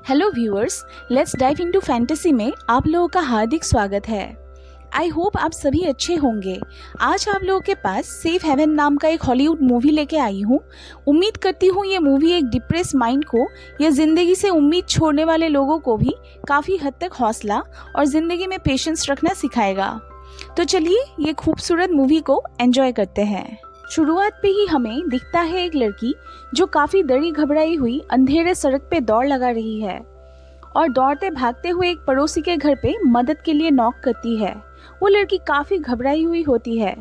Hello viewers, let's dive into fantasy में आप लोगों का हार्दिक स्वागत है। आई होप आप सभी अच्छे होंगे। आज आप लोगों के पास सेफ हेवन नाम का एक हॉलीवुड मूवी लेके आई हूँ। उम्मीद करती हूँ ये मूवी एक डिप्रेस माइंड को या ज़िंदगी से उम्मीद छोड़ने वाले लोगों को भी काफ़ी हद तक हौसला और ज़िंदगी में पेशेंस रखना सिखाएगा। तो चलिए ये खूबसूरत मूवी को एंजॉय करते हैं। शुरुआत पे ही हमें दिखता है एक लड़की जो काफ़ी डरी घबराई हुई अंधेरे सड़क पे दौड़ लगा रही है और दौड़ते भागते हुए एक पड़ोसी के घर पे मदद के लिए नॉक करती है। वो लड़की काफ़ी घबराई हुई होती है।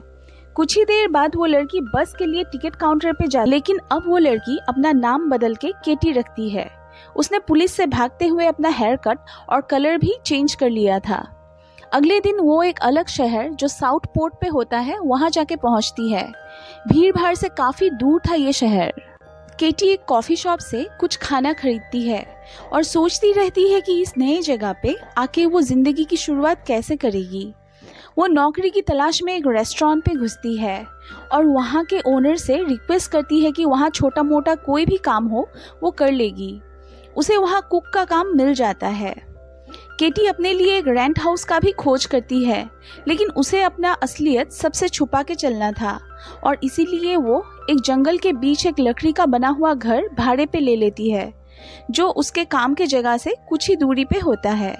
कुछ ही देर बाद वो लड़की बस के लिए टिकट काउंटर पे जा, लेकिन अब वो लड़की अपना नाम बदल के केटी रखती है। उसने पुलिस से भागते हुए अपना हेयर कट और कलर भी चेंज कर लिया था। अगले दिन वो एक अलग शहर जो साउथ पोर्ट पे होता है वहाँ जाके पहुँचती है। भीड़ भाड़ से काफ़ी दूर था ये शहर। केटी एक कॉफ़ी शॉप से कुछ खाना खरीदती है और सोचती रहती है कि इस नए जगह पे आके वो ज़िंदगी की शुरुआत कैसे करेगी। वो नौकरी की तलाश में एक रेस्टोरेंट पे घुसती है और वहाँ के ओनर से रिक्वेस्ट करती है कि वहाँ छोटा मोटा कोई भी काम हो वो कर लेगी। उसे वहाँ कुक का काम मिल जाता है। केटी अपने लिए एक रेंट हाउस का भी खोज करती है, लेकिन उसे अपना असलियत सबसे छुपा के चलना था और इसीलिए वो एक जंगल के बीच एक लकड़ी का बना हुआ घर भाड़े पे ले लेती है जो उसके काम के जगह से कुछ ही दूरी पे होता है।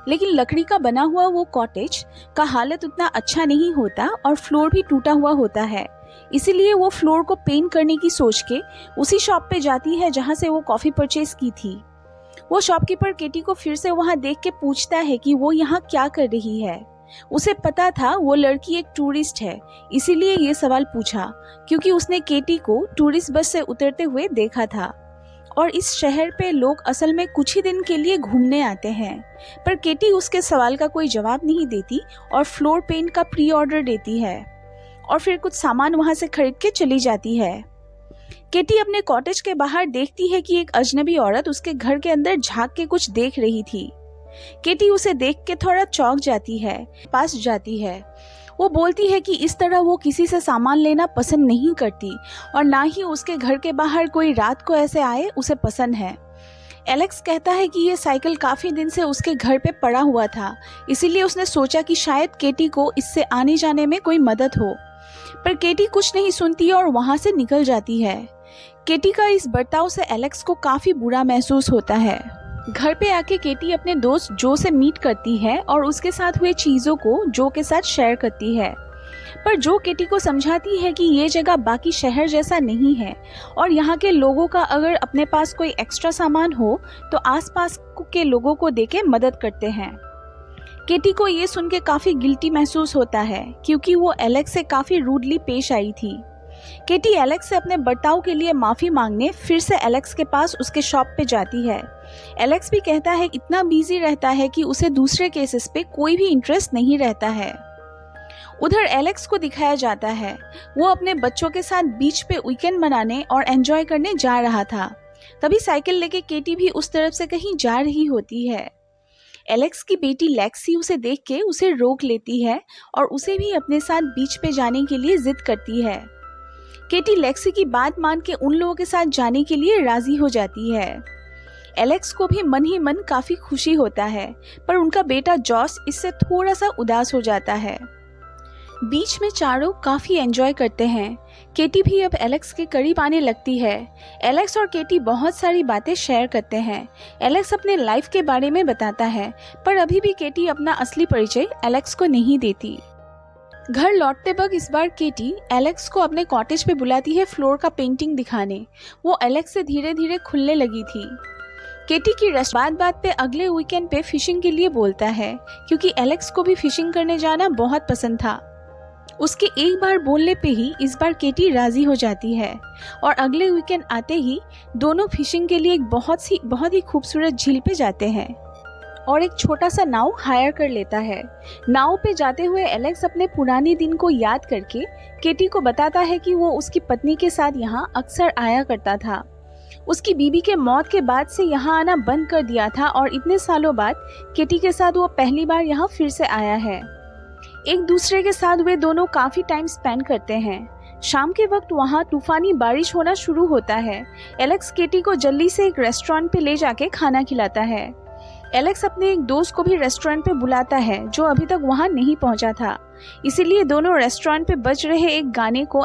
लेकिन लकड़ी का बना हुआ वो कॉटेज का हालत उतना अच्छा नहीं होता और फ्लोर भी टूटा हुआ होता है। इसीलिए वो फ्लोर को पेंट करने की सोच के उसी शॉप पे जाती है जहाँ से वो कॉफ़ी परचेज की थी। वो शॉपकीपर केटी को फिर से वहाँ देख के पूछता है कि वो यहाँ क्या कर रही है। उसे पता था वो लड़की एक टूरिस्ट है, इसीलिए ये सवाल पूछा क्योंकि उसने केटी को टूरिस्ट बस से उतरते हुए देखा था और इस शहर पे लोग असल में कुछ ही दिन के लिए घूमने आते हैं। पर केटी उसके सवाल का कोई जवाब नहीं देती और फ्लोर पेंट का प्री ऑर्डर देती है और फिर कुछ सामान वहाँ से खरीद के चली जाती है। केटी अपने कॉटेज के बाहर देखती है कि एक अजनबी औरत उसके घर के अंदर झांक के कुछ देख रही थी। केटी उसे देख के थोड़ा चौंक जाती है, पास जाती है। वो बोलती है कि इस तरह वो किसी से सामान लेना पसंद नहीं करती और ना ही उसके घर के बाहर कोई रात को ऐसे आए उसे पसंद है। एलेक्स कहता है कि ये साइकिल काफ़ी दिन से उसके घर पे पड़ा हुआ था, इसीलिए उसने सोचा कि शायद केटी को इससे आने जाने में कोई मदद हो। पर केटी कुछ नहीं सुनती और वहाँ से निकल जाती है। केटी का इस बर्ताव से एलेक्स को काफ़ी बुरा महसूस होता है। घर पे आके केटी अपने दोस्त जो से मीट करती है और उसके साथ हुए चीज़ों को जो के साथ शेयर करती है। पर जो केटी को समझाती है कि ये जगह बाकी शहर जैसा नहीं है और यहाँ के लोगों का अगर अपने पास कोई एक्स्ट्रा सामान हो तो आसपास के लोगों को देके मदद करते हैं। केटी को ये सुन के काफ़ी गिल्टी महसूस होता है क्योंकि वो एलेक्स से काफ़ी रूडली पेश आई थी। केटी एलेक्स से अपने बर्ताव के लिए माफ़ी मांगने फिर से एलेक्स के पास उसके शॉप पे जाती है। एलेक्स भी कहता है इतना बिजी रहता है कि उसे दूसरे केसेस पे कोई भी इंटरेस्ट नहीं रहता है। उधर एलेक्स को दिखाया जाता है वो अपने बच्चों के साथ बीच पे वीकेंड मनाने और एंजॉय करने जा रहा था। तभी साइकिल लेके केटी भी उस तरफ से कहीं जा रही होती है। एलेक्स की बेटी लेक्सी उसे देख के उसे रोक लेती है और उसे भी अपने साथ बीच पे जाने के लिए जिद करती है। केटी लेक्सी की बात मान के उन लोगों के साथ जाने के लिए राजी हो जाती है। एलेक्स को भी मन ही मन काफ़ी खुशी होता है, पर उनका बेटा जॉस इससे थोड़ा सा उदास हो जाता है। बीच में चारों काफ़ी एंजॉय करते हैं। केटी भी अब एलेक्स के करीब आने लगती है। एलेक्स और केटी बहुत सारी बातें शेयर करते हैं। एलेक्स अपने लाइफ के बारे में बताता है, पर अभी भी केटी अपना असली परिचय एलेक्स को नहीं देती। घर लौटते वक्त इस बार केटी एलेक्स को अपने कॉटेज पे बुलाती है फ्लोर का पेंटिंग दिखाने। वो एलेक्स से धीरे धीरे खुलने लगी थी। केटी की बात पे अगले वीकेंड पे फिशिंग के लिए बोलता है क्योंकि एलेक्स को भी फिशिंग करने जाना बहुत पसंद था। उसके एक बार बोलने पे ही इस बार केटी राजी हो जाती है और अगले वीकेंड आते ही दोनों फिशिंग के लिए एक बहुत ही खूबसूरत झील पे जाते हैं और एक छोटा सा नाव हायर कर लेता है। नाव पे जाते हुए एलेक्स अपने पुराने दिन को याद करके केटी को बताता है कि वो उसकी पत्नी के साथ यहाँ अक्सर आया करता था। उसकी बीबी के मौत के बाद से यहाँ आना बंद कर दिया था और इतने सालों बाद केटी के साथ वो पहली बार यहाँ फिर से आया है। एक दूसरे के साथ वे दोनों काफ़ी टाइम स्पेंड करते हैं। शाम के वक्त वहाँ तूफानी बारिश होना शुरू होता है। एलेक्स केटी को जल्दी से एक रेस्टोरेंट पे ले जाके खाना खिलाता है। एलेक्स अपने एक दोस्त को भी रेस्टोरेंट पे बुलाता है जो अभी तक वहाँ नहीं पहुँचा था, इसीलिए दोनों रेस्टोरेंट पे बज रहे एक गाने को